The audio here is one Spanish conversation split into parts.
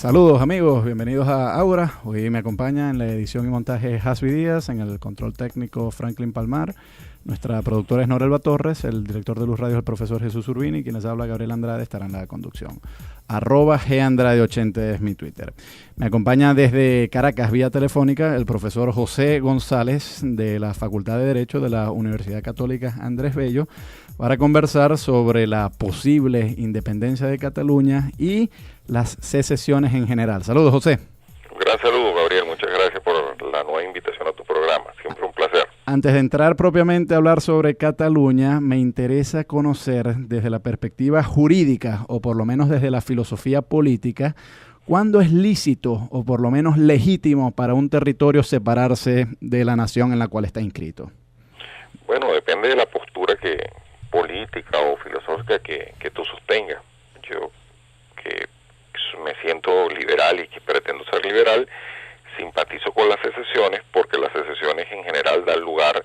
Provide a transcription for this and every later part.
Saludos amigos, bienvenidos a Aura. Hoy me acompaña en la edición y montaje Hasbi Díaz, en el control técnico Franklin Palmar. Nuestra productora es Norelba Torres, el director de Luz Radio es el profesor Jesús Urbini, quien les habla Gabriel Andrade, estará en la conducción. @GAndrade80 es mi Twitter. Me acompaña desde Caracas vía telefónica el profesor José González de la Facultad de Derecho de la Universidad Católica Andrés Bello para conversar sobre la posible independencia de Cataluña y las secesiones en general. Saludos, José. Gran saludo, Gabriel. Muchas gracias por la nueva invitación a tu programa. Siempre un placer. Antes de entrar propiamente a hablar sobre Cataluña, me interesa conocer desde la perspectiva jurídica, o por lo menos desde la filosofía política, ¿cuándo es lícito o por lo menos legítimo para un territorio separarse de la nación en la cual está inscrito? Bueno, depende de la postura política o filosófica que tú sostengas. Yo, que me siento liberal y que pretendo ser liberal, simpatizo con las secesiones porque las secesiones en general dan lugar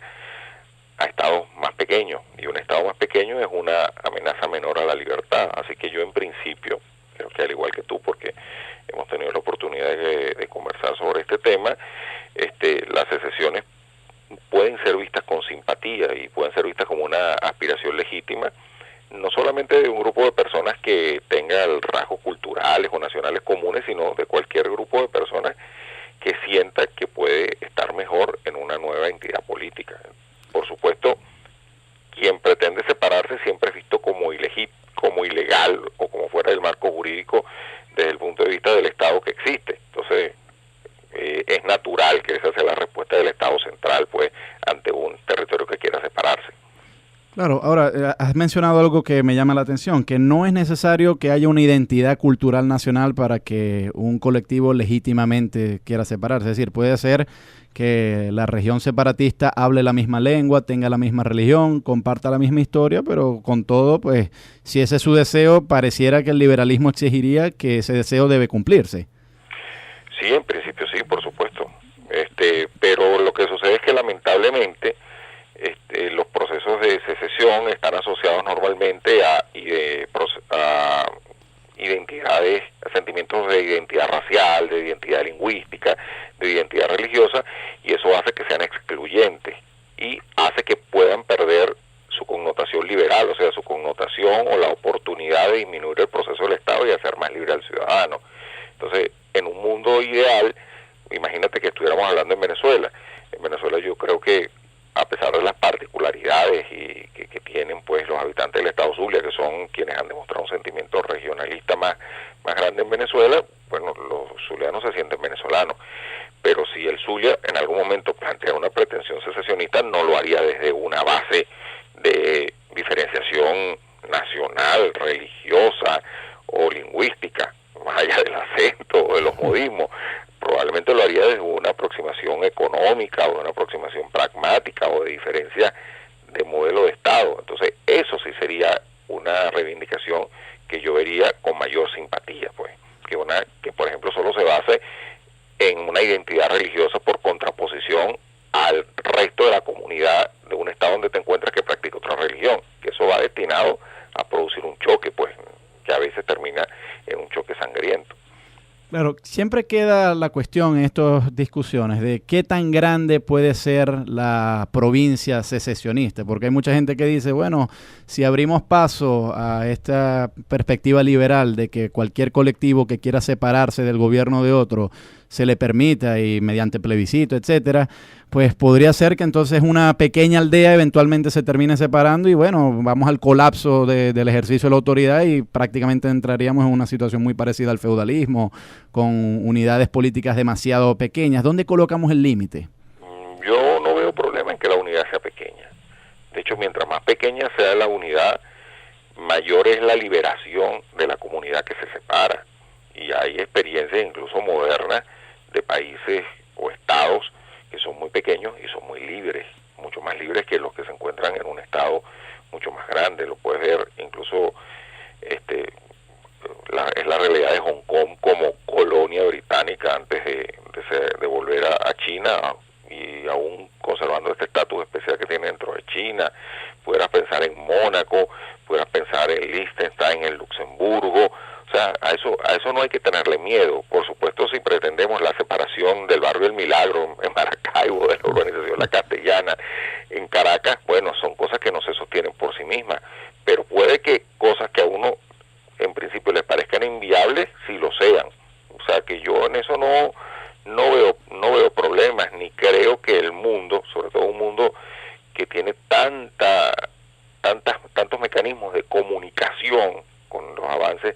a estados más pequeños, y un estado más pequeño es una amenaza menor a la libertad. Así que yo en principio, creo que al igual que tú, porque hemos tenido la oportunidad de conversar sobre este tema, las secesiones pueden ser vistas con simpatía y pueden ser vistas como una aspiración legítima, no solamente de un grupo de personas que tenga rasgos culturales o nacionales comunes, sino de cualquier grupo de personas que sienta que puede estar mejor en una nueva entidad política. Por supuesto, quien pretende separarse siempre es visto como ilegal o como fuera del marco jurídico desde el punto de vista del Estado que existe. Entonces, es natural que esa sea la respuesta del Estado central, pues, ante un territorio que quiera separarse. Claro, ahora has mencionado algo que me llama la atención, que no es necesario que haya una identidad cultural nacional para que un colectivo legítimamente quiera separarse. Es decir, puede ser que la región separatista hable la misma lengua, tenga la misma religión, comparta la misma historia, pero con todo, pues, si ese es su deseo, pareciera que el liberalismo exigiría que ese deseo debe cumplirse. Sí, en principio sí, por supuesto. Pero lo que sucede es que lamentablemente los procesos de secesión están asociados normalmente a identidades, a sentimientos de identidad racial, de identidad lingüística, de identidad religiosa, y eso hace que sean excluyentes y hace que puedan perder su connotación liberal, o sea, su connotación o la oportunidad de disminuir el proceso del Estado y hacer más libre al ciudadano. Entonces, en un mundo ideal, imagínate que estuviéramos hablando en Venezuela. En Venezuela yo creo que, a pesar de las particularidades que tienen pues los habitantes del Estado Zulia, que son quienes han demostrado un sentimiento regionalista más grande en Venezuela, bueno, los zulianos se sienten venezolanos. Pero si el Zulia en algún momento plantea una pretensión secesionista, no lo haría desde una base de diferenciación nacional, religiosa o lingüística, más allá del acento o de los modismos. Probablemente lo haría desde una aproximación económica o una aproximación pragmática o de diferencia de modelo de Estado. Entonces, eso sí sería una reivindicación que yo vería con mayor simpatía, pues, que por ejemplo solo se base en una identidad religiosa por contraposición al resto de la comunidad de un Estado donde te encuentras que practica otra religión, que eso va destinado a producir un choque, pues, que a veces termina en un choque sangriento. Claro, siempre queda la cuestión en estas discusiones de qué tan grande puede ser la provincia secesionista, porque hay mucha gente que dice, bueno, si abrimos paso a esta perspectiva liberal de que cualquier colectivo que quiera separarse del gobierno de otro se le permita y mediante plebiscito, etcétera, pues podría ser que entonces una pequeña aldea eventualmente se termine separando y bueno, vamos al colapso del ejercicio de la autoridad y prácticamente entraríamos en una situación muy parecida al feudalismo, con unidades políticas demasiado pequeñas. ¿Dónde colocamos el límite? Yo no veo problema en que la unidad sea pequeña. De hecho, mientras más pequeña sea la unidad, mayor es la liberación de la comunidad que se separa. Y hay experiencias incluso modernas de países o estados que son muy pequeños y son muy libres, mucho más libres que los que se encuentran en un estado mucho más grande. Lo puedes ver incluso, es la realidad de Hong Kong como colonia británica antes de volver a China, y aún conservando este estatus especial que tiene dentro de China. Pudieras pensar en Mónaco, pudieras pensar en Liechtenstein, en Luxemburgo. O O sea, a eso no hay que tenerle miedo. Por supuesto, si pretendemos la separación del barrio El Milagro en Maracaibo, de la urbanización La Castellana en Caracas, bueno, son cosas que no se sostienen por sí mismas, pero puede que cosas que a uno en principio les parezcan inviables, sí lo sean. O sea, que yo en eso no veo problemas, ni creo que el mundo, sobre todo un mundo que tiene tantos mecanismos de comunicación con los avances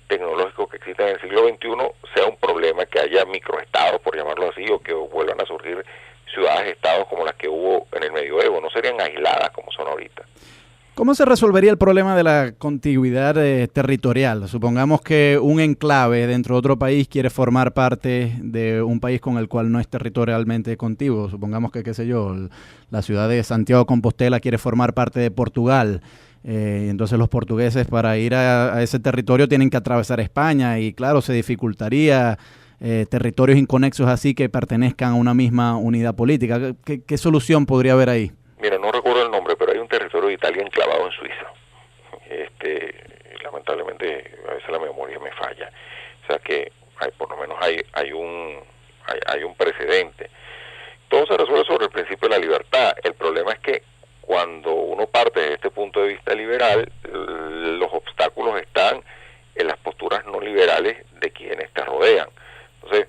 tecnológicos que existen en el siglo XXI, sea un problema que haya microestados, por llamarlo así, o que vuelvan a surgir ciudades-estados como las que hubo en el medioevo. No serían aisladas como son ahorita. ¿Cómo se resolvería el problema de la contiguidad territorial? Supongamos que un enclave dentro de otro país quiere formar parte de un país con el cual no es territorialmente contiguo. Supongamos que, qué sé yo, la ciudad de Santiago de Compostela quiere formar parte de Portugal. Entonces los portugueses para ir a ese territorio tienen que atravesar España y claro, se dificultaría territorios inconexos así que pertenezcan a una misma unidad política. ¿Qué solución podría haber ahí? Mira, no recuerdo el nombre, pero hay un territorio de Italia enclavado en Suiza. Lamentablemente a veces la memoria me falla. O sea que por lo menos hay un precedente. Todo se resuelve sobre el principio de la libertad. El problema es que cuando uno parte de este punto de vista liberal, los obstáculos están en las posturas no liberales de quienes te rodean. Entonces,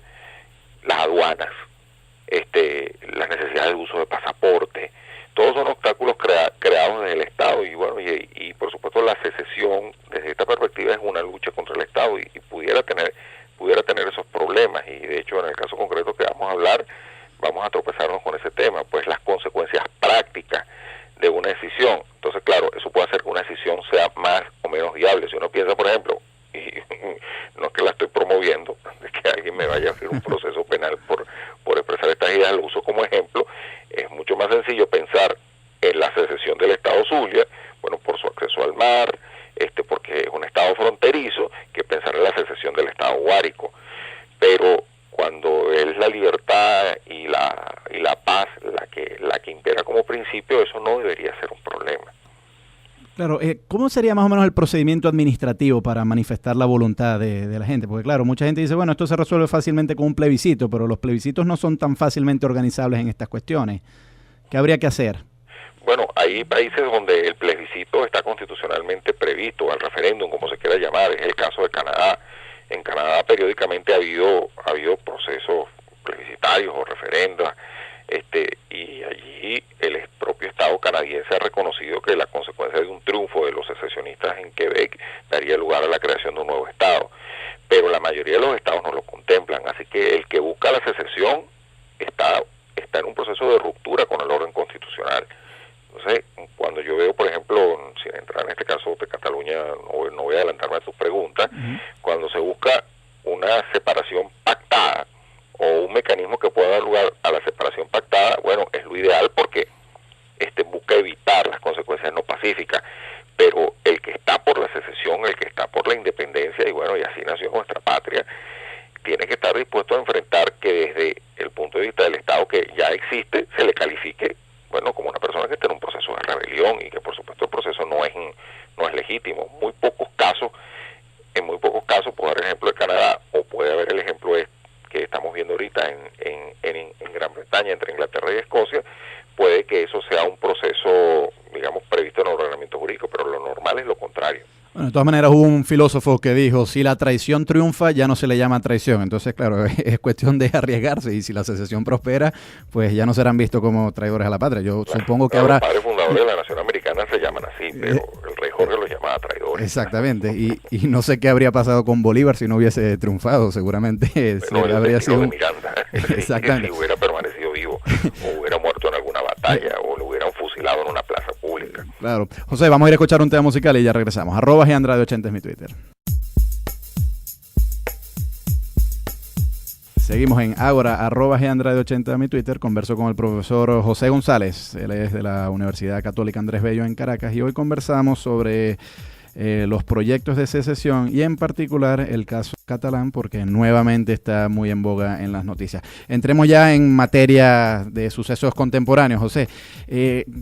las aduanas, las necesidades de uso de pasaporte, todos son obstáculos creados desde el Estado y bueno, y por supuesto la secesión desde esta perspectiva es una lucha contra el Estado y pudiera tener esos problemas y de hecho en el caso concreto que vamos a hablar vamos a tropezarnos con ese tema, pues las consecuencias prácticas de una decisión. Entonces claro, eso puede hacer que una decisión sea más o menos viable. Si uno piensa, por ejemplo, y no es que la estoy promoviendo, es que alguien me vaya a hacer un proceso penal por expresar estas ideas, lo uso como ejemplo, es mucho más sencillo pensar en la secesión del Estado Zulia, bueno, por su acceso al mar, porque es un Estado fronterizo, que pensar en la secesión del Estado Guárico. Pero cuando es la libertad y la paz la que impera como principio, eso no debería ser un problema. Claro, ¿cómo sería más o menos el procedimiento administrativo para manifestar la voluntad de la gente? Porque claro, mucha gente dice, bueno, esto se resuelve fácilmente con un plebiscito, pero los plebiscitos no son tan fácilmente organizables en estas cuestiones. ¿Qué habría que hacer? Bueno, hay países donde el plebiscito está constitucionalmente previsto, al referéndum, como se quiera llamar, es el caso de Canadá. En Canadá periódicamente ha habido procesos plebiscitarios o referendos, y allí el propio Estado canadiense ha reconocido que la consecuencia de un triunfo de los secesionistas en Quebec daría lugar a la creación de un nuevo Estado, pero la mayoría de los estados no lo contemplan, así que el que busca la secesión está en un proceso de ruptura con el orden constitucional. Entonces, cuando yo veo, por ejemplo, sin entrar en este caso de Cataluña, no voy a adelantarme a tus preguntas, cuando se busca una separación pactada o un mecanismo que pueda dar lugar a la separación pactada, bueno, es lo ideal porque busca evitar las consecuencias no pacíficas, pero el que está por la secesión, el que está por la independencia, y bueno, y así nació nuestra patria, tiene que estar dispuesto a enfrentar que desde el punto de vista del Estado que ya existe, se le califique, bueno, como una persona que está en un proceso de rebelión y que por supuesto el proceso no es legítimo. En muy pocos casos, puedo dar el ejemplo de Canadá, o puede haber el ejemplo que estamos viendo ahorita en Gran Bretaña, entre Inglaterra y Escocia, puede que eso sea un proceso, digamos, previsto en el ordenamiento jurídico, pero lo normal es lo contrario. Bueno, de todas maneras hubo un filósofo que dijo, si la traición triunfa, ya no se le llama traición. Entonces, claro, es cuestión de arriesgarse y si la secesión prospera, pues ya no serán vistos como traidores a la patria. Yo supongo que habrá... Los padres fundadores de la nación americana se llaman así, pero el rey Jorge los llamaba traidores. Exactamente, y no sé qué habría pasado con Bolívar si no hubiese triunfado, seguramente. Bueno, habría sido de Miranda, exactamente. Si hubiera permanecido vivo, o hubiera muerto en alguna batalla, o lo hubieran fusilado en una plaza pública. Claro. José, vamos a ir a escuchar un tema musical y ya regresamos. @GEAndrade80 es mi Twitter. Seguimos en Ágora, @GEAndrade80 es mi Twitter. Converso con el profesor José González. Él es de la Universidad Católica Andrés Bello en Caracas y hoy conversamos sobre los proyectos de secesión y en particular el caso catalán, porque nuevamente está muy en boga en las noticias. Entremos ya en materia de sucesos contemporáneos, José.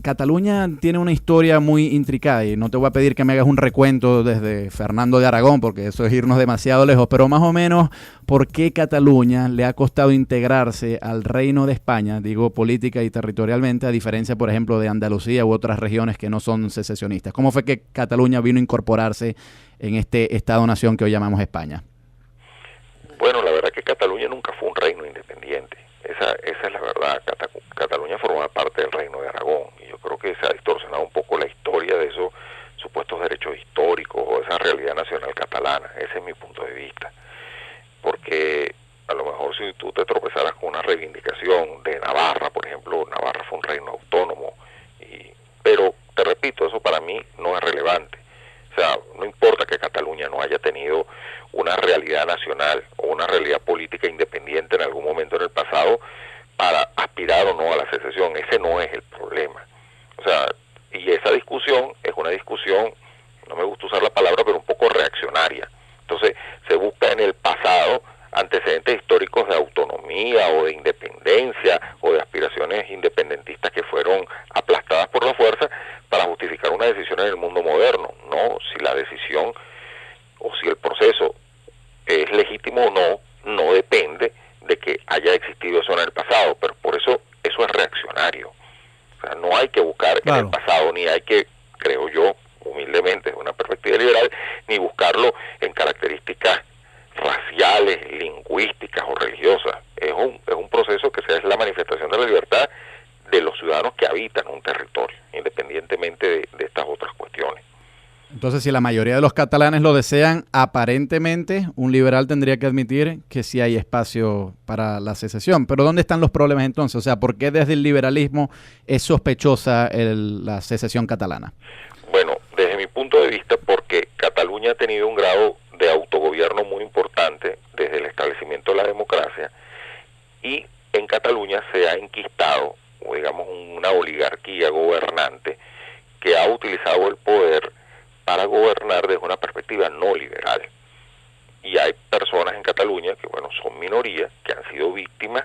Cataluña tiene una historia muy intricada y no te voy a pedir que me hagas un recuento desde Fernando de Aragón, porque eso es irnos demasiado lejos, pero más o menos, ¿por qué Cataluña le ha costado integrarse al Reino de España, digo política y territorialmente, a diferencia, por ejemplo, de Andalucía u otras regiones que no son secesionistas? ¿Cómo fue que Cataluña vino a incorporarse en este Estado-nación que hoy llamamos España? Bueno, la verdad que Cataluña nunca fue un reino independiente. Esa es la verdad. Cataluña formaba parte del Reino de Aragón y yo creo que se ha distorsionado un poco la historia de esos supuestos derechos históricos o esa realidad nacional catalana. Ese es mi punto de vista. Porque a lo mejor si tú te tropezaras con una reivindicación de Navarra, por ejemplo, Navarra fue un reino autónomo, pero te repito, eso para mí no es relevante. O sea, no importa que Cataluña no haya tenido una realidad nacional o una realidad política independiente en algún momento en el pasado para aspirar o no a la secesión. Ese no es el problema. O sea, y esa discusión es una discusión, no me gusta usar la palabra, pero un poco reaccionaria. Entonces, se busca en el pasado antecedentes históricos de autonomía o de independencia o de aspiraciones independentistas que fueron aplastadas por la fuerza para justificar una decisión en el mundo moderno. No, si la decisión o si el proceso es legítimo o no, no depende de que haya existido eso en el pasado, pero por eso es reaccionario. O sea, no hay que buscar en el pasado, ni hay que, creo yo, humildemente, desde una perspectiva liberal, ni buscarlo en características raciales, lingüísticas o religiosas. Es un proceso que es la manifestación de la libertad de los ciudadanos que habitan un territorio, independientemente de estas otras cuestiones. Entonces, si la mayoría de los catalanes lo desean, aparentemente un liberal tendría que admitir que sí hay espacio para la secesión. Pero ¿dónde están los problemas entonces? O sea, ¿por qué desde el liberalismo es sospechosa la secesión catalana? Bueno, desde mi punto de vista, porque Cataluña ha tenido un grado de autogobierno muy importante desde el establecimiento de la democracia, y en Cataluña se ha enquistado, o digamos, una oligarquía gobernante que ha utilizado el poder para gobernar desde una perspectiva no liberal. Y hay personas en Cataluña que, bueno, son minorías, que han sido víctimas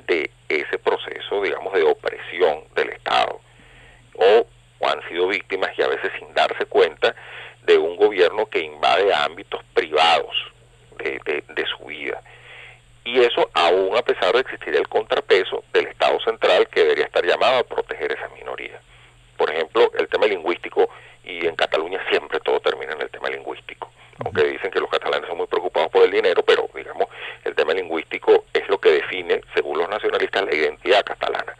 de ese proceso, digamos, de opresión del Estado, o han sido víctimas, y a veces sin darse cuenta, de un gobierno que invade ámbitos privados de su vida. Y eso aún a pesar de existir el contrapeso del Estado central, que debería estar llamado a proteger esa minoría. Por ejemplo, el tema lingüístico, y en Cataluña siempre todo termina en el tema lingüístico, aunque dicen que los catalanes son muy preocupados por el dinero, pero digamos, el tema lingüístico es lo que define, según los nacionalistas, la identidad catalana.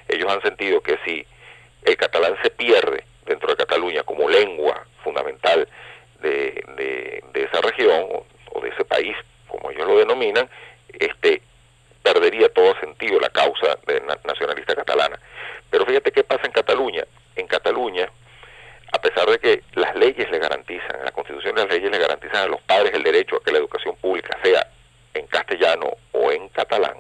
Ellos han sentido que si el catalán se pierde dentro de Cataluña como lengua fundamental de esa región o de ese país, como ellos lo denominan, perdería todo sentido la causa nacionalista catalana. Pero fíjate qué pasa en Cataluña. En Cataluña, a pesar de que las leyes le garantizan, la Constitución y las leyes le garantizan a los padres el derecho a que la educación pública sea en castellano o en catalán,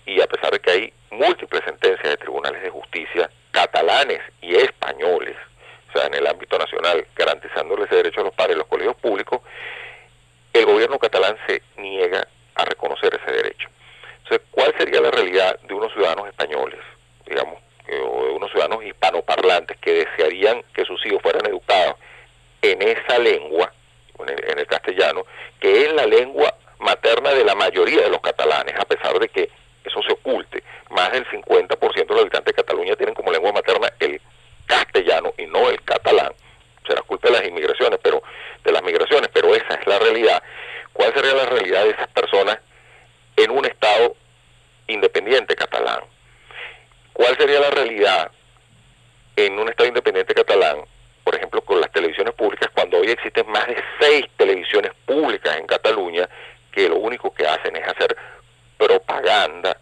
y a pesar de que hay múltiples sentencias de tribunales de justicia catalanes y españoles, o sea, en el ámbito nacional, garantizándole ese derecho a los padres en los colegios públicos, el gobierno catalán se niega a reconocer ese derecho. Entonces, ¿cuál sería la realidad de unos ciudadanos españoles, digamos, o de unos ciudadanos hispanoparlantes que desearían que sus hijos fueran educados en esa lengua, en el castellano, que es la lengua materna de la mayoría de los catalanes, a pesar de que eso se oculte? Más del 50% de los habitantes de Cataluña tienen como lengua materna el castellano y no el catalán. Será culpa de las inmigraciones, pero esa es la realidad. ¿Cuál sería la realidad de esas personas en un Estado independiente catalán? ¿Cuál sería la realidad en un Estado independiente catalán, por ejemplo, con las televisiones públicas, cuando hoy existen más de 6 televisiones públicas en Cataluña que lo único que hacen es hacer propaganda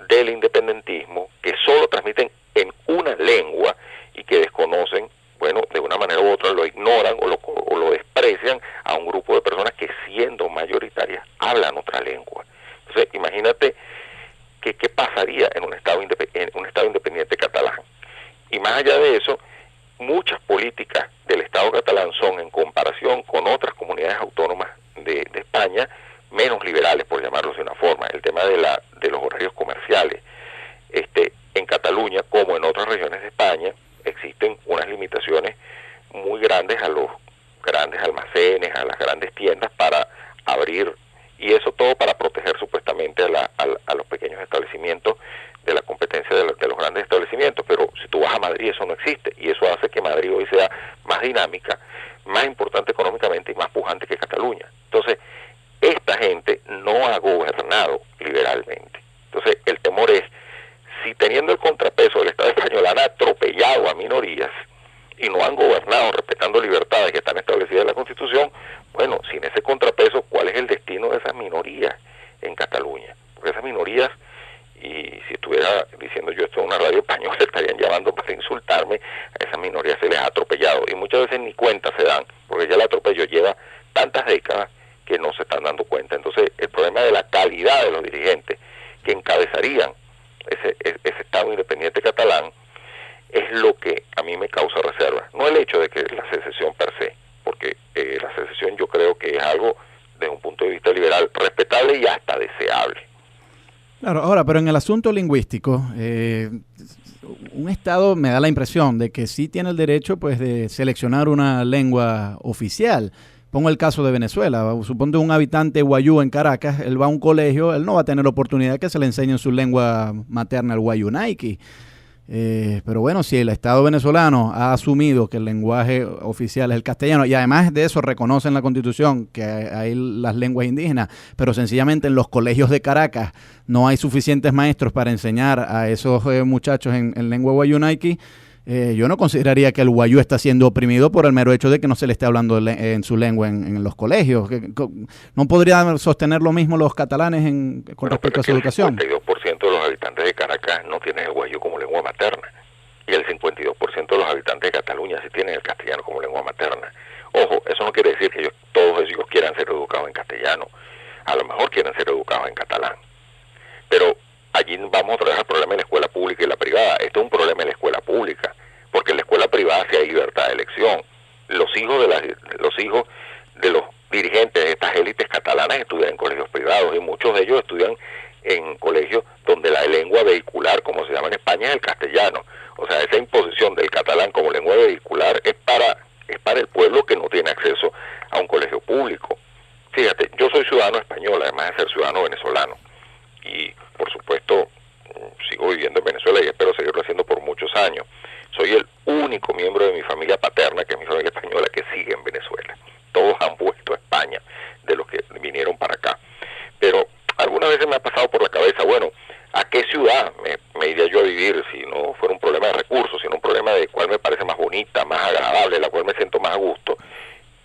del independentismo, que solo transmiten en una lengua y que desconocen, bueno, de una manera u otra lo ignoran o lo desprecian a un grupo de personas que, siendo mayoritarias, hablan otra lengua? Entonces, imagínate qué pasaría en un Estado independiente catalán. Y más allá de eso, muchas políticas del Estado catalán son grandes almacenes, a las grandes tiendas para abrir, y eso todo para proteger supuestamente a los pequeños establecimientos de la competencia de los grandes establecimientos. Pero si tú vas a Madrid, eso no existe, y eso hace que Madrid hoy sea más dinámica, más importante económicamente y más pujante que Cataluña. Entonces, esta gente no ha gobernado liberalmente. Entonces, el temor es, si teniendo el contrapeso del Estado español han atropellado a minorías y no han gobernado respetando libertades que están establecidas en la Constitución, bueno, sin ese contrapeso, ¿cuál es el destino de esas minorías en Cataluña? Porque esas minorías, y si estuviera diciendo yo esto en una radio española, estarían llamando para insultarme, a esas minorías se les ha atropellado, y muchas veces ni cuenta se dan, porque ya el atropello lleva tantas décadas que no se están dando cuenta. Entonces, el problema de la calidad de los dirigentes que encabezarían ese Estado independiente catalán es lo que a mí me causa reserva. No el hecho de que la secesión per se, porque la secesión yo creo que es algo, desde un punto de vista liberal, respetable y hasta deseable. Claro, ahora, pero en el asunto lingüístico, un Estado me da la impresión de que sí tiene el derecho, pues, de seleccionar una lengua oficial. Pongo el caso de Venezuela. Suponte un habitante guayú en Caracas, él va a un colegio, él no va a tener oportunidad que se le enseñe en su lengua materna el guayunaiki. Pero bueno, si el Estado venezolano ha asumido que el lenguaje oficial es el castellano, y además de eso reconoce en la Constitución que hay las lenguas indígenas, pero sencillamente en los colegios de Caracas no hay suficientes maestros para enseñar a esos muchachos en lengua guayunaiki, yo no consideraría que el guayú está siendo oprimido por el mero hecho de que no se le esté hablando en su lengua en los colegios. ¿No podrían sostener lo mismo los catalanes con respecto a su educación? El 52% de los habitantes de Caracas no tienen el guayú como lengua materna, y el 52% de los habitantes de Cataluña sí tienen el castellano como lengua materna. Ojo, eso no quiere decir que todos ellos quieran ser educados en castellano. A lo mejor quieren ser educados en catalán. Pero allí vamos otra vez al problema de la escuela pública y la privada. Esto es un problema de la escuela pública, porque en la escuela privada sí hay libertad de elección. Los hijos de los dirigentes de estas élites catalanas estudian en colegios privados, y muchos de ellos estudian en colegios donde la lengua vehicular, como se llama en España, es el castellano. O sea, esa imposición del catalán como lengua vehicular es para el pueblo que no tiene acceso a un colegio público. Fíjate, yo soy ciudadano español, además de ser ciudadano venezolano, y por supuesto sigo viviendo en Venezuela y espero seguirlo haciendo por muchos años. Soy el único miembro de mi familia paterna, que es mi familia española, que sigue en Venezuela. Todos han vuelto a España, de los que vinieron para acá. Pero algunas veces me ha pasado por la cabeza, bueno, ¿a qué ciudad me iría yo a vivir si no fuera un problema de recursos, sino un problema de cuál me parece más bonita, más agradable, la cual me siento más a gusto?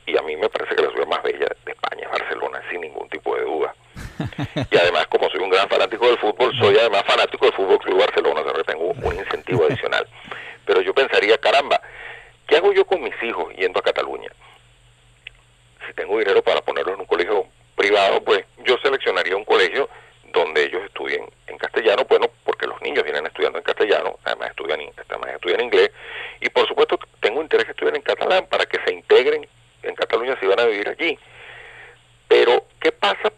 Y a mí me parece que la ciudad más bella de España es Barcelona, sin ningún tipo de duda. Y además, como soy un gran fanático del fútbol, soy además fanático del Fútbol Club Barcelona, o sea que tengo un incentivo adicional. Pero yo pensaría, caramba, ¿qué hago yo con mis hijos yendo a Cataluña? Si tengo dinero para ponerlos en un colegio privado, pues yo seleccionaría un colegio donde ellos estudien en castellano, bueno, porque los niños vienen estudiando en castellano, además estudian inglés, y por supuesto tengo interés que estudien en catalán para que se integren en Cataluña si van a vivir allí. Pero, ¿qué pasa,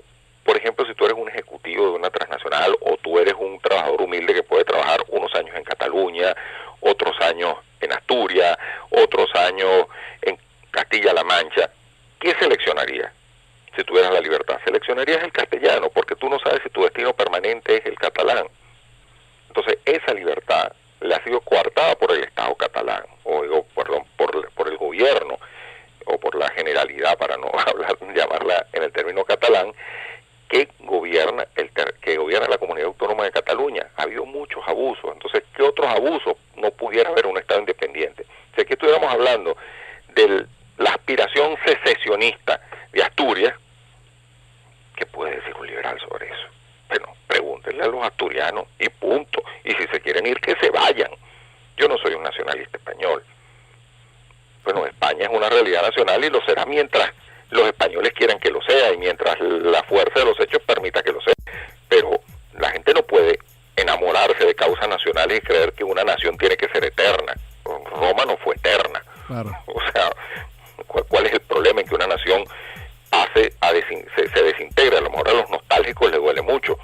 por ejemplo, si tú eres un ejecutivo de una transnacional, o tú eres un trabajador humilde que puede trabajar unos años en Cataluña, otros años en Asturias, otros años en Castilla-La Mancha? ¿Qué seleccionarías si tuvieras la libertad? Seleccionarías el castellano, porque tú no sabes si tu destino permanente es el catalán. Entonces, esa libertad le ha sido coartada por el Estado catalán, por el gobierno, o por la generalidad, para no llamarla en el término catalán, que gobierna la Comunidad Autónoma de Cataluña. Ha habido muchos abusos. Entonces, ¿qué otros abusos no pudiera haber un Estado independiente? Si aquí estuviéramos hablando de la aspiración secesionista de Asturias, ¿qué puede decir un liberal sobre eso? Bueno, pregúntenle a los asturianos y punto. Y si se quieren ir, que se vayan. Yo no soy un nacionalista español. Bueno, España es una realidad nacional y lo será mientras los españoles quieran que lo sea y mientras la fuerza de los hechos permita que lo sea. Pero la gente no puede enamorarse de causas nacionales y creer que una nación tiene que ser eterna. Roma no fue eterna. Claro. O sea, ¿cuál es el problema en que una nación se desintegra? A lo mejor a los nostálgicos les duele mucho.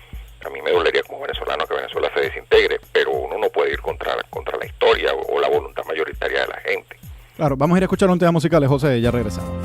A mí me dolería como venezolano que Venezuela se desintegre, pero uno no puede ir contra la historia o la voluntad mayoritaria de la gente. Claro, vamos a ir a escuchar un tema musical, José, y ya regresamos.